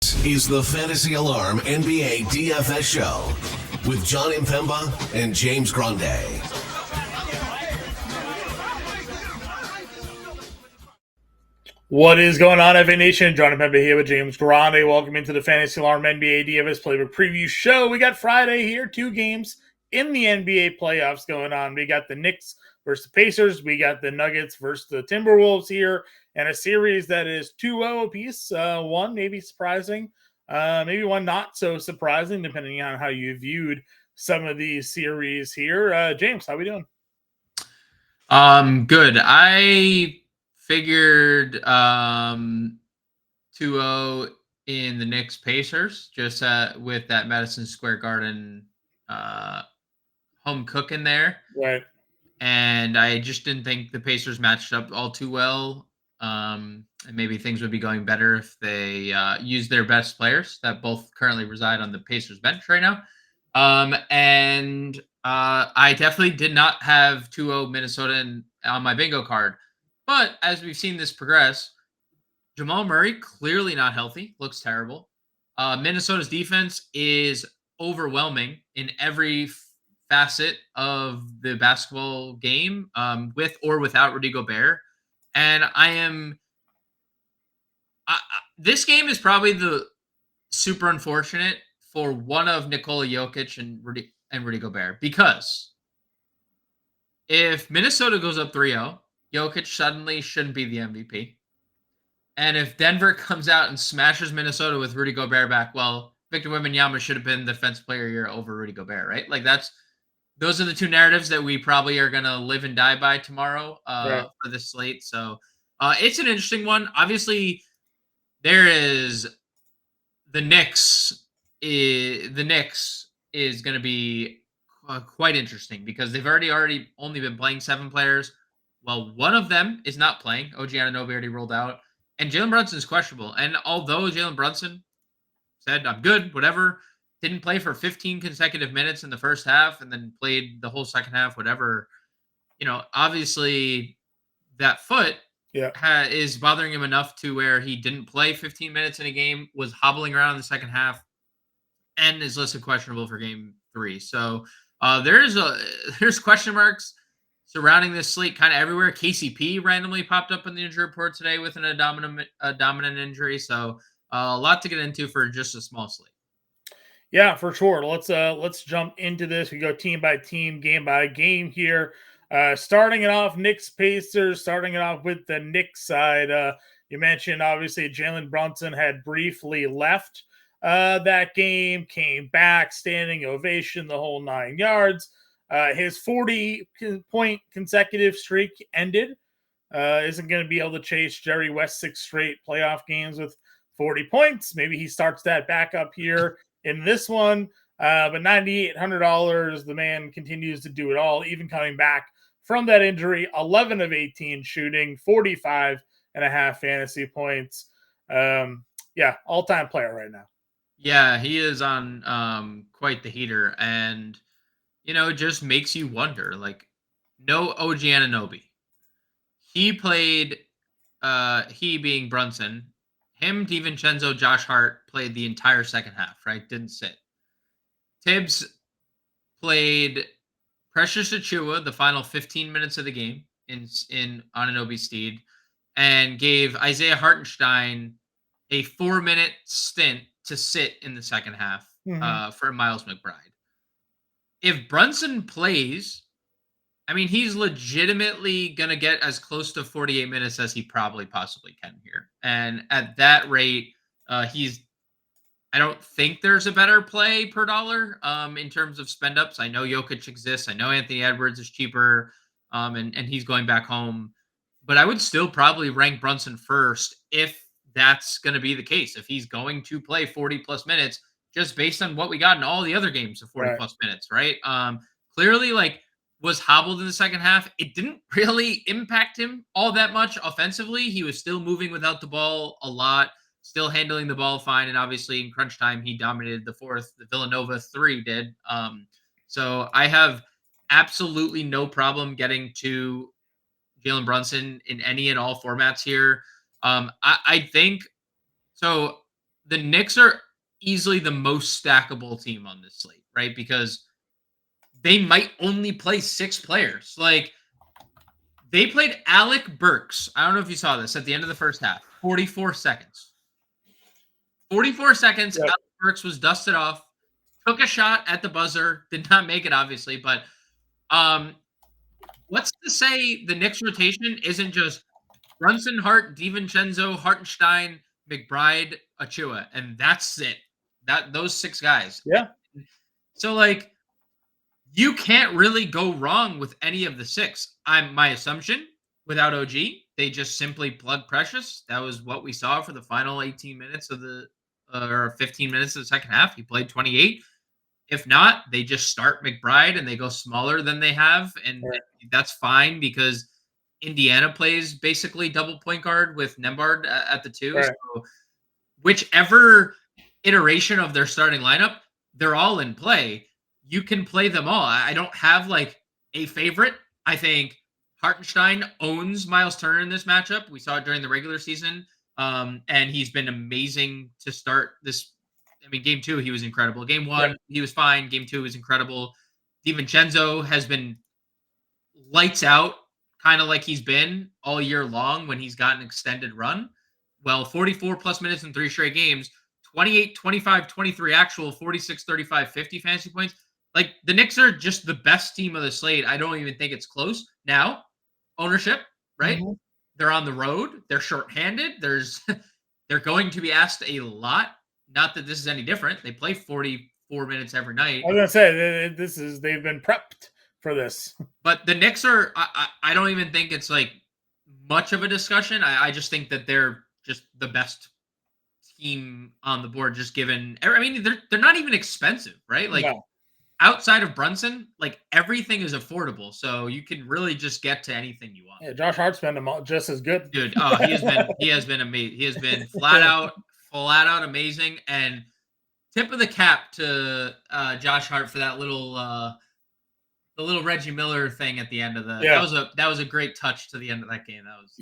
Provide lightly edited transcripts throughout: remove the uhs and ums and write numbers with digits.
Is the Fantasy Alarm NBA DFS show with John Impemba and James Grande. What is going on, FA Nation? John Impemba here with James Grande. Welcome into the Fantasy Alarm NBA DFS Playbook Preview Show. We got Friday here, 2 games in the NBA playoffs going on. We got the Knicks versus the Pacers. We got the Nuggets versus the Timberwolves here, and a series that is 2-0 apiece. One maybe surprising, maybe one not so surprising, depending on how you viewed some of these series here. James, how we doing? Good. I figured 2-0 in the Knicks Pacers, just with that Madison Square Garden home cooking there. Right. And I just didn't think the Pacers matched up all too well. And maybe things would be going better if they used their best players that both currently reside on the Pacers bench right now. I definitely did not have 2-0 Minnesota on my bingo card. But as we've seen this progress, Jamal Murray clearly not healthy, looks terrible. Minnesota's defense is overwhelming in every facet of the basketball game, with or without Rudy Gobert. And this game is probably the super unfortunate for one of Nikola Jokic and Rudy Gobert, because if Minnesota goes up 3-0, Jokic suddenly shouldn't be the MVP. And if Denver comes out and smashes Minnesota with Rudy Gobert back, well, Victor Wembanyama should have been the defensive player of the year over Rudy Gobert, right? Like those are the two narratives that we probably are going to live and die by tomorrow for this slate. So it's an interesting one. Obviously, there is the Knicks. The Knicks is going to be quite interesting because they've already only been playing 7 players. Well, one of them is not playing. OG Anunoby already rolled out. And Jalen Brunson is questionable. And although Jalen Brunson said, I'm good, whatever, didn't play for 15 consecutive minutes in the first half and then played the whole second half, whatever, obviously that foot is bothering him enough to where he didn't play 15 minutes in a game, was hobbling around in the second half, and is listed questionable for game 3. So there's question marks surrounding this slate kind of everywhere. KCP randomly popped up in the injury report today with a dominant injury. So a lot to get into for just a small slate. Yeah, for sure. Let's jump into this. We go team by team, game by game here. Starting it off, Knicks Pacers. Starting it off with the Knicks side. You mentioned obviously Jalen Brunson had briefly left that game, came back, standing ovation, the whole 9 yards. His 40-point consecutive streak ended. Isn't going to be able to chase Jerry West's 6 straight playoff games with 40 points. Maybe he starts that back up here in this one. But $9,800, the man continues to do it all, even coming back from that injury. 11 of 18 shooting, 45.5 fantasy points. All-time player right now. Yeah, he is on quite the heater, and it just makes you wonder, like, no OG Anunoby. He played, he being Brunson, him, DiVincenzo, Josh Hart played the entire second half, right? Didn't sit. Tibbs played Precious Achiuwa the final 15 minutes of the game in Anunoby's stead, and gave Isaiah Hartenstein a 4-minute stint to sit in the second half for Miles McBride. If Brunson plays, I mean, he's legitimately going to get as close to 48 minutes as he probably possibly can here. And at that rate, I don't think there's a better play per dollar in terms of spend ups. I know Jokic exists. I know Anthony Edwards is cheaper and he's going back home. But I would still probably rank Brunson first if that's going to be the case. If he's going to play 40-plus minutes, just based on what we got in all the other games of 40-plus minutes, right? Clearly, was hobbled in the second half. It didn't really impact him all that much offensively. He was still moving without the ball a lot, still handling the ball fine, and obviously in crunch time, he dominated the fourth. The Villanova 3 did. So I have absolutely no problem getting to Jalen Brunson in any and all formats here. I think so. the Knicks are easily the most stackable team on this slate, right? Because they might only play 6 players. Like, they played Alec Burks. I don't know if you saw this at the end of the first half. 44 seconds. 44 seconds. Yep. Alec Burks was dusted off. Took a shot at the buzzer. Did not make it, obviously. But what's to say the Knicks rotation isn't just Brunson, Hart, DiVincenzo, Hartenstein, McBride, Achua, and that's it. Those 6 guys. Yeah. So, like, you can't really go wrong with any of the 6. My assumption, without OG, they just simply plug Precious. That was what we saw for the final 18 minutes of the or 15 minutes of the second half. He played 28. If not, they just start McBride and they go smaller than they have, and that's fine because Indiana plays basically double point guard with Nembhard at the 2. Right. So whichever iteration of their starting lineup, they're all in play. You can play them all. I don't have like a favorite. I think Hartenstein owns Miles Turner in this matchup. We saw it during the regular season, and he's been amazing to start this. I mean, game 2, he was incredible. Game 1, he was fine. Game 2 was incredible. DiVincenzo has been lights out, kind of like he's been all year long when he's got an extended run. Well, 44 plus minutes in 3 straight games, 28, 25, 23 actual, 46, 35, 50 fantasy points. Like, the Knicks are just the best team of the slate. I don't even think it's close. Now, ownership, right? Mm-hmm. They're on the road. They're shorthanded. They're going to be asked a lot. Not that this is any different. They play 44 minutes every night. I was gonna say they've been prepped for this. But the Knicks are. I don't even think it's like much of a discussion. I just think that they're just the best team on the board. Just given, I mean, they're not even expensive, right? Like, outside of Brunson, like, everything is affordable, so you can really just get to anything you want. Yeah, Josh Hart's been just as good, dude. Oh, he has been amazing. He has been flat out amazing. And tip of the cap to Josh Hart for that little the little Reggie Miller thing at the end of the. Yeah. That was a great touch to the end of that game. That was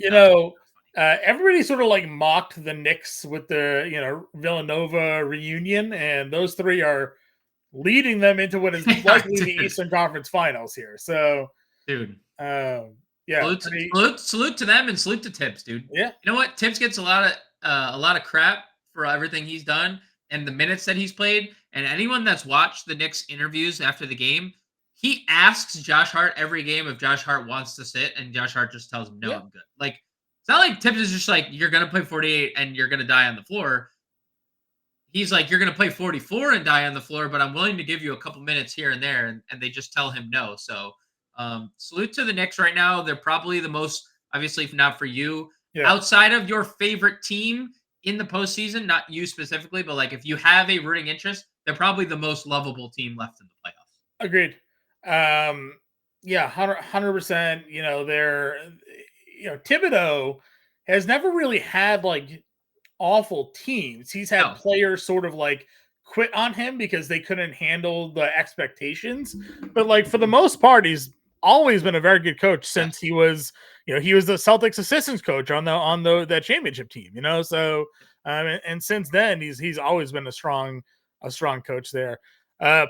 everybody sort of like mocked the Knicks with the Villanova reunion, and those 3 are leading them into what is likely the Eastern Conference Finals here. So, dude, salute to them and salute to Tibbs, dude. Yeah, you know what? Tibbs gets a lot of crap for everything he's done and the minutes that he's played. And anyone that's watched the Knicks interviews after the game, he asks Josh Hart every game if Josh Hart wants to sit, and Josh Hart just tells him, "No, I'm good." Like, it's not like Tibbs is just like, "You're gonna play 48 and you're gonna die on the floor." He's like, "You're going to play 44 and die on the floor, but I'm willing to give you a couple minutes here and there." And they just tell him no. So salute to the Knicks right now. They're probably the most, obviously, if not for you, outside of your favorite team in the postseason, not you specifically, but like if you have a rooting interest, they're probably the most lovable team left in the playoffs. Agreed. 100%. Thibodeau has never really had like awful teams. He's had players sort of like quit on him because they couldn't handle the expectations, but like for the most part, he's always been a very good coach since he was the Celtics assistant coach on that championship team. So and since then he's always been a strong coach there.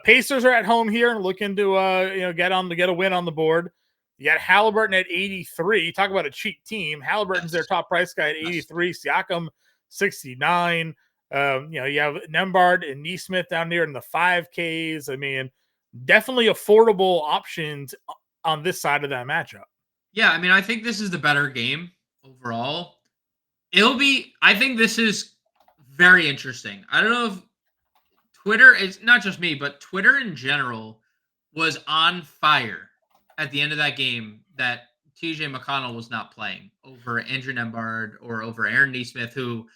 Pacers are at home here and looking to get a win on the board. You got Halliburton at 83. Talk about a cheap team. Halliburton's their top price guy at 83. Siakam 69. You have Nembhard and Nesmith down there in the 5Ks. I mean, definitely affordable options on this side of that matchup. Yeah, I mean, I think this is the better game overall. I think this is very interesting. I don't know if Twitter, it's not just me, but Twitter in general was on fire at the end of that game that TJ McConnell was not playing over Andrew Nembhard or over Aaron Nesmith, who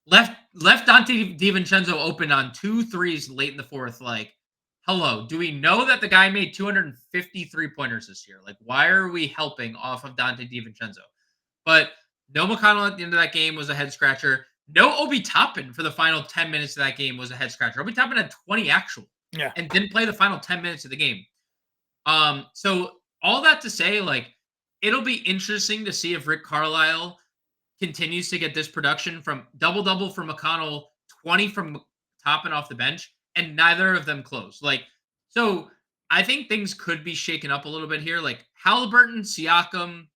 left Dante DiVincenzo open on 2 threes late in the fourth. Like, hello, do we know that the guy made 253 pointers this year? Like, why are we helping off of Dante DiVincenzo? But no McConnell at the end of that game was a head scratcher. No Obi Toppin for the final 10 minutes of that game was a head scratcher. Obi Toppin had 20 actual and didn't play the final 10 minutes of the game. So all that to say, like, it'll be interesting to see if Rick Carlisle continues to get this production from double from McConnell, 20 from top and off the bench, and neither of them close. Like, so I think things could be shaken up a little bit here. Like Halliburton, Siakam,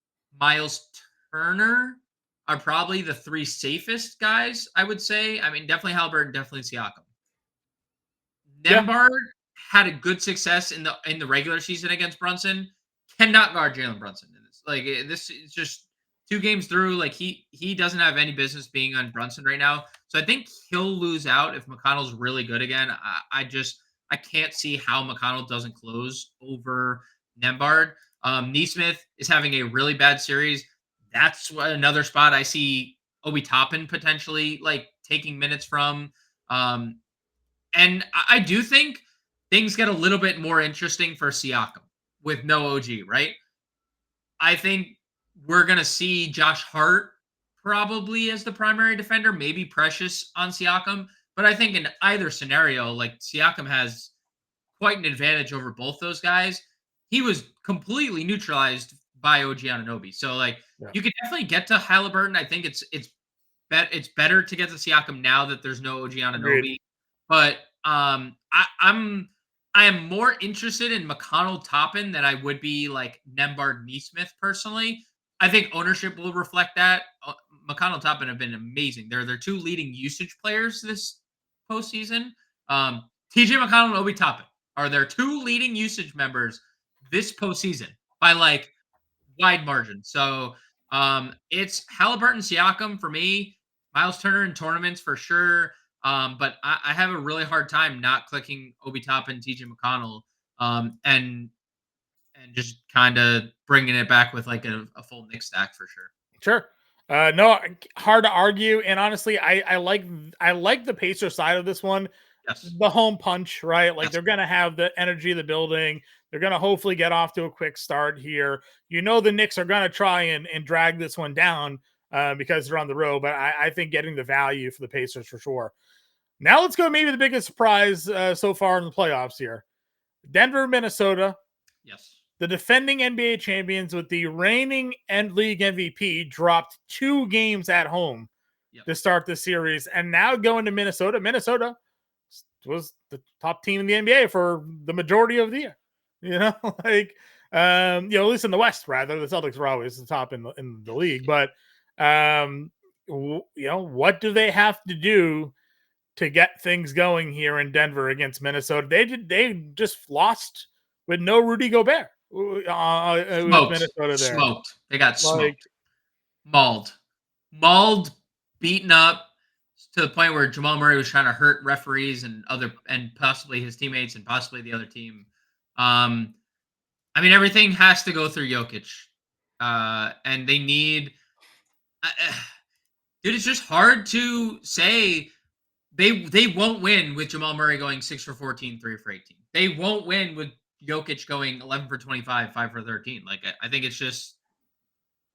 Miles Turner are probably the 3 safest guys, I would say. I mean, definitely Halliburton, definitely Siakam. Yeah. Nembhard had a good success in the regular season against Brunson. Cannot guard Jalen Brunson in this. Like this is just 2 games through. Like he doesn't have any business being on Brunson right now. So I think he'll lose out if McConnell's really good again. I can't see how McConnell doesn't close over Nembhard. Neesmith is having a really bad series. That's another spot I see Obi Toppin potentially like taking minutes from. And I do think things get a little bit more interesting for Siakam with no OG, right? I think we're going to see Josh Hart probably as the primary defender, maybe Precious on Siakam. But I think in either scenario, like Siakam has quite an advantage over both those guys. He was completely neutralized by OG Anunoby. So like you could definitely get to Halliburton. I think it's better to get to Siakam now that there's no OG Anunoby. Agreed. But I am more interested in McConnell Toppin than I would be like Nembhard Neesmith personally. I think ownership will reflect that. McConnell Toppin have been amazing. They're their 2 leading usage players this postseason. TJ McConnell and Obi Toppin are their 2 leading usage members this postseason by like wide margin. So it's Halliburton, Siakam for me, Miles Turner in tournaments for sure. But I have a really hard time not clicking Obi Toppin, TJ McConnell, and just kind of bringing it back with like a full Knicks stack for sure. Sure. No, hard to argue. And honestly, I like the Pacer side of this one. Yes. The home punch, right? Like Yes. they're going to have the energy of the building. They're going to hopefully get off to a quick start here. You know, the Knicks are going to try and drag this one down because they're on the road. But I think getting the value for the Pacers for sure. Now let's go maybe the biggest surprise so far in the playoffs here. Denver, Minnesota. Yes. The defending NBA champions with the reigning end league MVP dropped 2 games at home to start the series. And now going to Minnesota. Minnesota was the top team in the NBA for the majority of the year. You know, like, at least in the West, rather. The Celtics were always the top in the league. But, what do they have to do to get things going here in Denver against Minnesota? They just lost with no Rudy Gobert. Minnesota there. Smoked. They got smoked. Mauled, beaten up to the point where Jamal Murray was trying to hurt referees and possibly his teammates and possibly the other team. I mean, everything has to go through Jokic. And they need dude, it's just hard to say they won't win with Jamal Murray going 6 for 14, 3 for 18. They won't win with Jokic going 11 for 25, 5 for 13. Like, I think it's just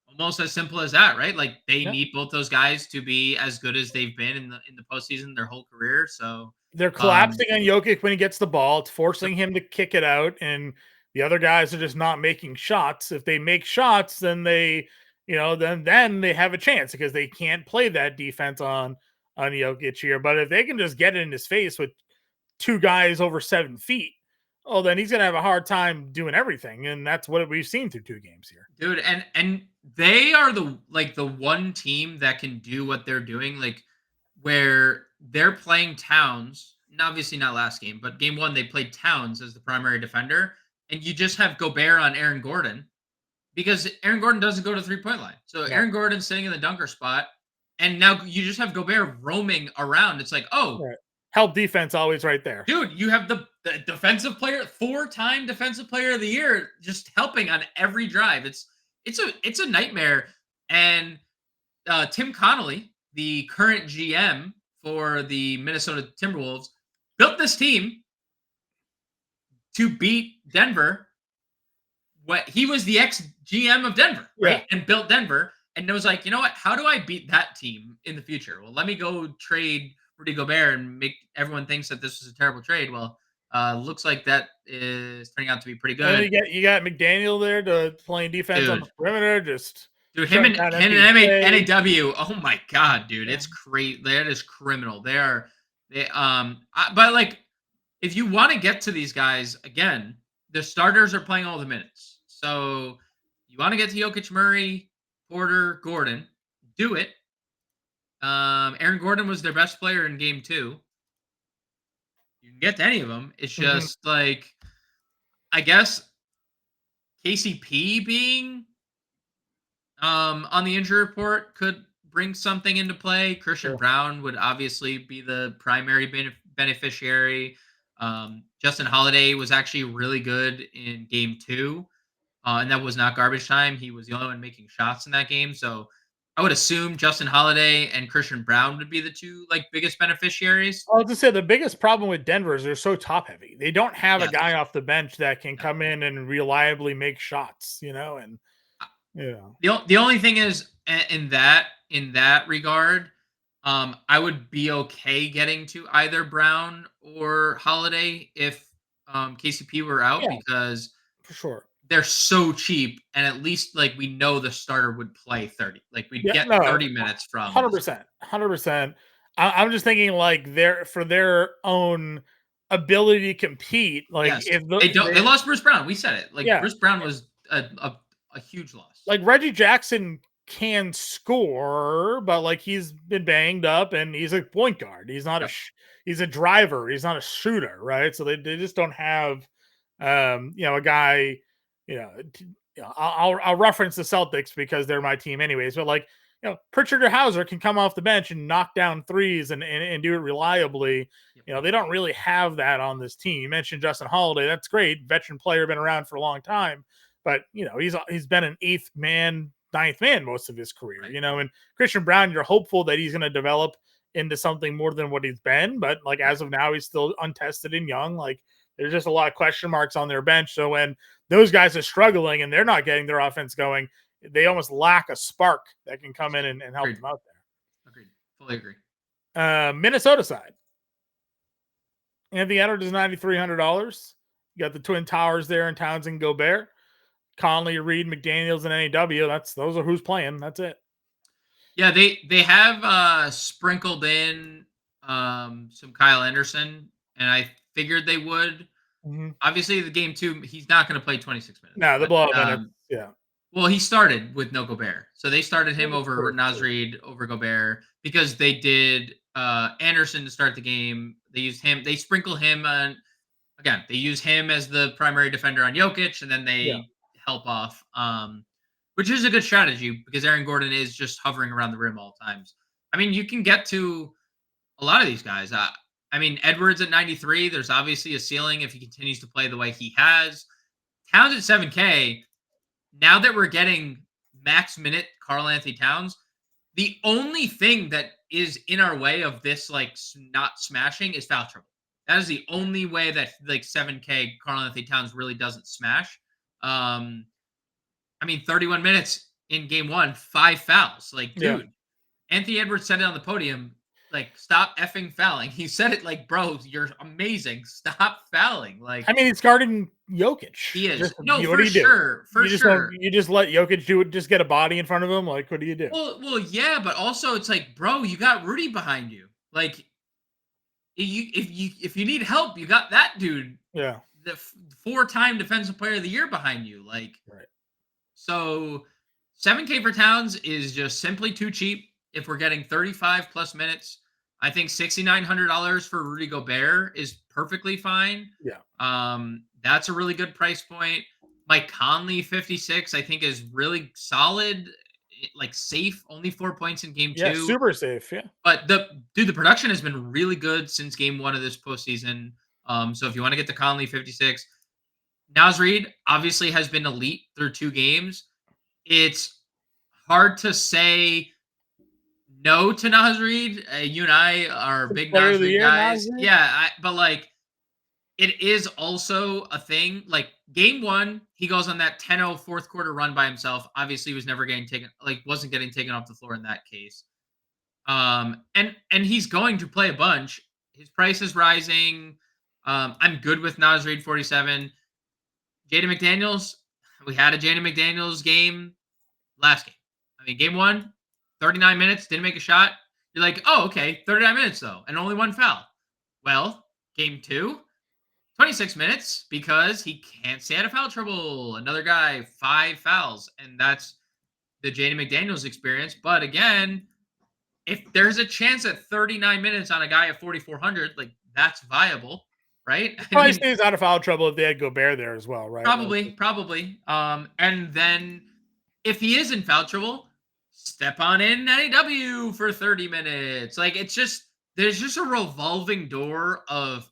almost as simple as that, right? Like, they need both those guys to be as good as they've been in the postseason their whole career. So they're collapsing on Jokic when he gets the ball. It's forcing him to kick it out, and the other guys are just not making shots. If they make shots, then they, then they have a chance because they can't play that defense on Jokic here. But if they can just get it in his face with 2 guys over 7 feet, then he's going to have a hard time doing everything. And that's what we've seen through 2 games here. Dude, and they are the one team that can do what they're doing, like where they're playing Towns, and obviously not last game, but game 1, they played Towns as the primary defender. And you just have Gobert on Aaron Gordon because Aaron Gordon doesn't go to the 3-point line. So Aaron Gordon's sitting in the dunker spot. And now you just have Gobert roaming around. It's like, help defense always right there. Dude, you have the defensive player, 4-time defensive player of the year, just helping on every drive. It's a nightmare. And Tim Connolly, the current GM for the Minnesota Timberwolves, built this team to beat Denver. He was the ex-GM of Denver, right? And built Denver. And it was like, you know what? How do I beat that team in the future? Well, let me go trade Rudy Gobert and make everyone thinks that this was a terrible trade. Well, looks like that is turning out to be pretty good. And you got McDaniel there to playing defense on the perimeter. Just Dude, him shutting and down him and NAW. Oh my god, dude, Yeah. it's crazy. That is criminal. But like, if you want to get to these guys again, the starters are playing all the minutes. So you want to get to Jokic, Murray, Porter, Gordon, do it. Aaron Gordon was their best player in game 2. You can get to any of them. It's Mhm. just like, I guess KCP being on the injury report could bring something into play. Christian Sure. Brown would obviously be the primary beneficiary. Justin Holiday was actually really good in game 2, and that was not garbage time. He was the only one making shots in that game. So I would assume Justin Holiday and Christian Brown would be the two like biggest beneficiaries. I'll just say the biggest problem with Denver is they're so top heavy. They don't have a Yes. guy off the bench that can No. come in and reliably make shots, and The only thing is in that regard, I would be okay getting to either Brown or Holiday if KCP were out yeah, because for sure. they're so cheap, and at least like we know the starter would play 30. Like we'd Yeah, get no, 30 minutes from the starter. 100%, 100%. I'm just thinking like for their own ability to compete. Like Yes, if they lost Bruce Brown. We said it. Like yeah, Bruce Brown was a huge loss. like Reggie Jackson can score, but like he's been banged up and he's a point guard. He's not Yep. he's a driver. He's not a shooter, right? So they just don't have a guy, I'll reference the Celtics because they're my team anyways, but like, Pritchard or Hauser can come off the bench and knock down threes and do it reliably. Yep. They don't really have that on this team. You mentioned Justin Holiday. That's great. Veteran player, been around for a long time, but he's been an eighth man, ninth man most of his career, Right. and Christian Brown, you're hopeful that he's going to develop into something more than what he's been. But like, as of now, he's still untested and young. Like, there's just a lot of question marks on their bench. So when those guys are struggling and they're not getting their offense going, they almost lack a spark that can come in and help Agreed. them out there. Agreed. Fully agree. Minnesota side. Anthony Edwards is $9,300. You got the Twin Towers there in Townsend, Gobert, Conley, Reed, McDaniels, and NAW. Those are who's playing. That's it. Yeah, they have sprinkled in some Kyle Anderson, and I figured they would. Mm-hmm. Obviously, the game 2, he's not going to play 26 minutes. No, the blowout minutes. Yeah. Well, he started with no Gobert, so they started him over True. Naz Reid over Gobert because they did Anderson to start the game. They used him. They sprinkle him on again. They use him as the primary defender on Jokic, and then they help off. Which is a good strategy because Aaron Gordon is just hovering around the rim all times. I mean, you can get to a lot of these guys. I mean, Edwards at 93, there's obviously a ceiling if he continues to play the way he has. Towns at 7K, now that we're getting max minute Karl Anthony Towns, the only thing that is in our way of this, like, not smashing is foul trouble. That is the only way that, like, 7K Karl Anthony Towns really doesn't smash. I mean, 31 minutes in game 1, 5 fouls. Like, dude, Anthony Edwards said it on the podium, like, stop effing fouling. He said it like, bro, you're amazing. Stop fouling. Like, I mean, he's guarding Jokic. he is. Just, No, what for do you do? sure. For sure. You just let Jokic do it, just get a body in front of him? Like, what do you do? Well, yeah, but also it's like, bro, you got Rudy behind you. Like, if you need help, you got that dude. Yeah. The 4-time defensive player of the year behind you. Like, right. So 7K for Towns is just simply too cheap. If we're getting 35 plus minutes, I think $6,900 for Rudy Gobert is perfectly fine. Yeah. That's a really good price point. Mike Conley, 56, I think is really solid, like safe. Only 4 points in game 2. Yeah, super safe. Yeah. But the production has been really good since game 1 of this postseason. So if you want to get the Conley, 56. Naz Reid obviously has been elite through 2 games. It's hard to say no to Naz Reid. You and I are big Naz Reid guys. Yeah, but like, it is also a thing. Like, game 1, he goes on that 10-0 fourth quarter run by himself. Obviously, he was never getting taken, wasn't getting taken off the floor in that case. And he's going to play a bunch. His price is rising. I'm good with Naz Reid, 47. Jaden McDaniels, we had a Jaden McDaniels game last game. I mean, game 1, 39 minutes, didn't make a shot. You're like, oh, okay, 39 minutes though, and only 1 foul. Well, game 2, 26 minutes because he can't stay out of foul trouble. Another guy, 5 fouls, and that's the Jaden McDaniels experience. But again, if there's a chance at 39 minutes on a guy at 4,400, like that's viable, right? Probably stays out of foul trouble if they had Gobert there as well, right? Probably. And then if he is in foul trouble, step on in NAW for 30 minutes. Like there's just a revolving door of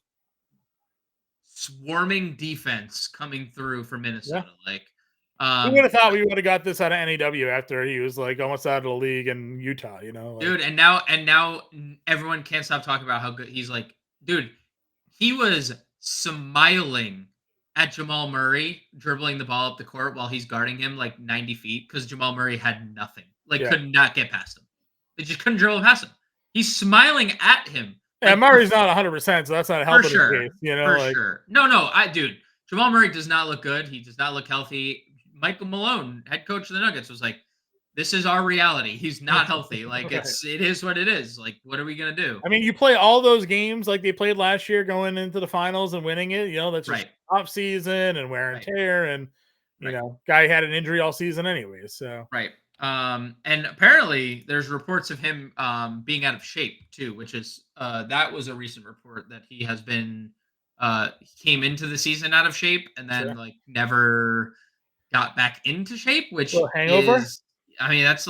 swarming defense coming through for Minnesota. Yeah. Like, who would have thought we would have got this out of NAW after he was like almost out of the league in Utah, you know? Like, dude, and now everyone can't stop talking about how good he's like, dude, he was smiling at Jamal Murray dribbling the ball up the court while he's guarding him like 90 feet because Jamal Murray had nothing. Could not get past him. They just couldn't dribble past him. He's smiling at him. Yeah, Murray's not 100%, so that's not a helpful case, you know? For sure. No, dude, Jamal Murray does not look good. He does not look healthy. Michael Malone, head coach of the Nuggets, was like, this is our reality. He's not healthy. Like, right. It is what it is. Like, what are we going to do? I mean, you play all those games like they played last year going into the finals and winning it. You know, that's just off season and wear and tear. And, you know, guy had an injury all season anyway. So, right. And apparently there's reports of him being out of shape too, which is that was a recent report that he has been he came into the season out of shape and then like never got back into shape, which hangover. I mean, that's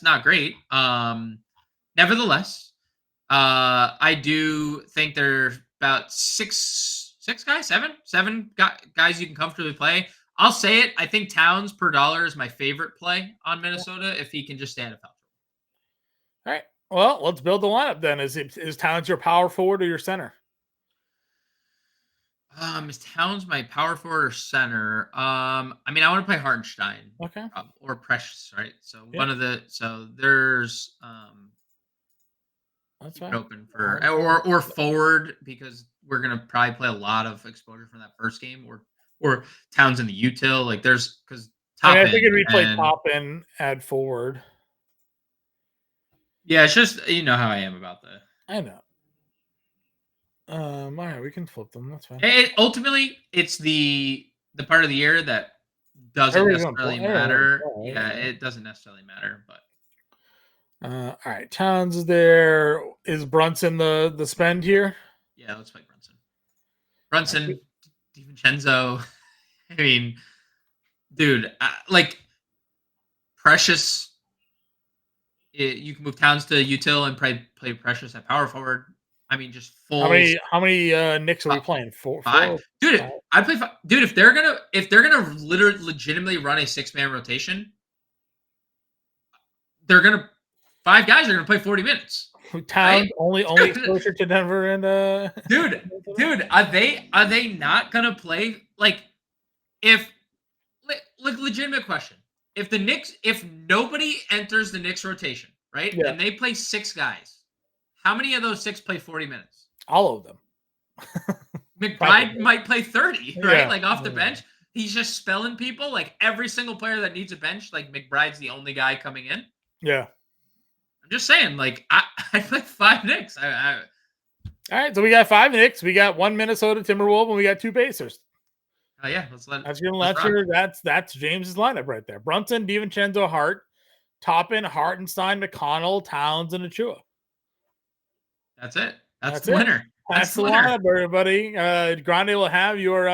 not great. Nevertheless, I do think there's about seven guys you can comfortably play. I'll say it. I think Towns per dollar is my favorite play on Minnesota if he can just stay out of foul trouble. All right. Well, let's build the lineup then. Is Towns your power forward or your center? Is Towns my power forward or center? I mean, I want to play Hartenstein. Okay. Or Precious, right? So there's that's fine. Open for or forward because we're gonna probably play a lot of exposure from that first game or Towns in the util. Like there's because I think if we play top end, add forward. Yeah, it's just you know how I am about that. I know. All right, we can flip them. That's fine. Ultimately, it's the part of the year that doesn't necessarily matter. Yeah, it doesn't necessarily matter, but. All right, Towns is there. Is Brunson the spend here? Yeah, let's play Brunson, DiVincenzo. I mean, dude, like Precious. You can move Towns to util and play Precious at power forward. I mean, just full. How many Knicks are we playing? 5. Dude, I play 5. Dude, if they're gonna literally legitimately run a 6-man rotation, they're gonna 5 guys are gonna play 40 minutes. Towns right? only closer to Denver and dude, are they not gonna play like if like legitimate question. If nobody enters the Knicks rotation, right? Yeah. And they play 6 guys. How many of those 6 play 40 minutes? All of them. McBride might play 30, right? Like off the bench. He's just spelling people. Like every single player that needs a bench, like McBride's the only guy coming in. Yeah. I'm just saying, like, I play 5 Knicks. All right, so we got 5 Knicks. We got 1 Minnesota Timberwolves, and we got 2 Pacers. Oh, yeah. That's James's lineup right there. Brunson, DiVincenzo, Hart, Toppin, Hartenstein, McConnell, Towns, and Achua. That's it. That's the winner. That's the lineup, everybody. Grande will have your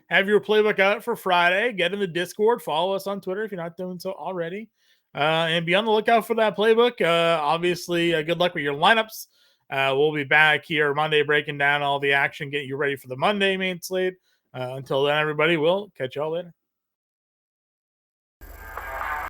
playbook out for Friday. Get in the Discord. Follow us on Twitter if you're not doing so already. And be on the lookout for that playbook. Obviously, good luck with your lineups. We'll be back here Monday breaking down all the action, get you ready for the Monday main slate. Until then, everybody, we'll catch y'all later.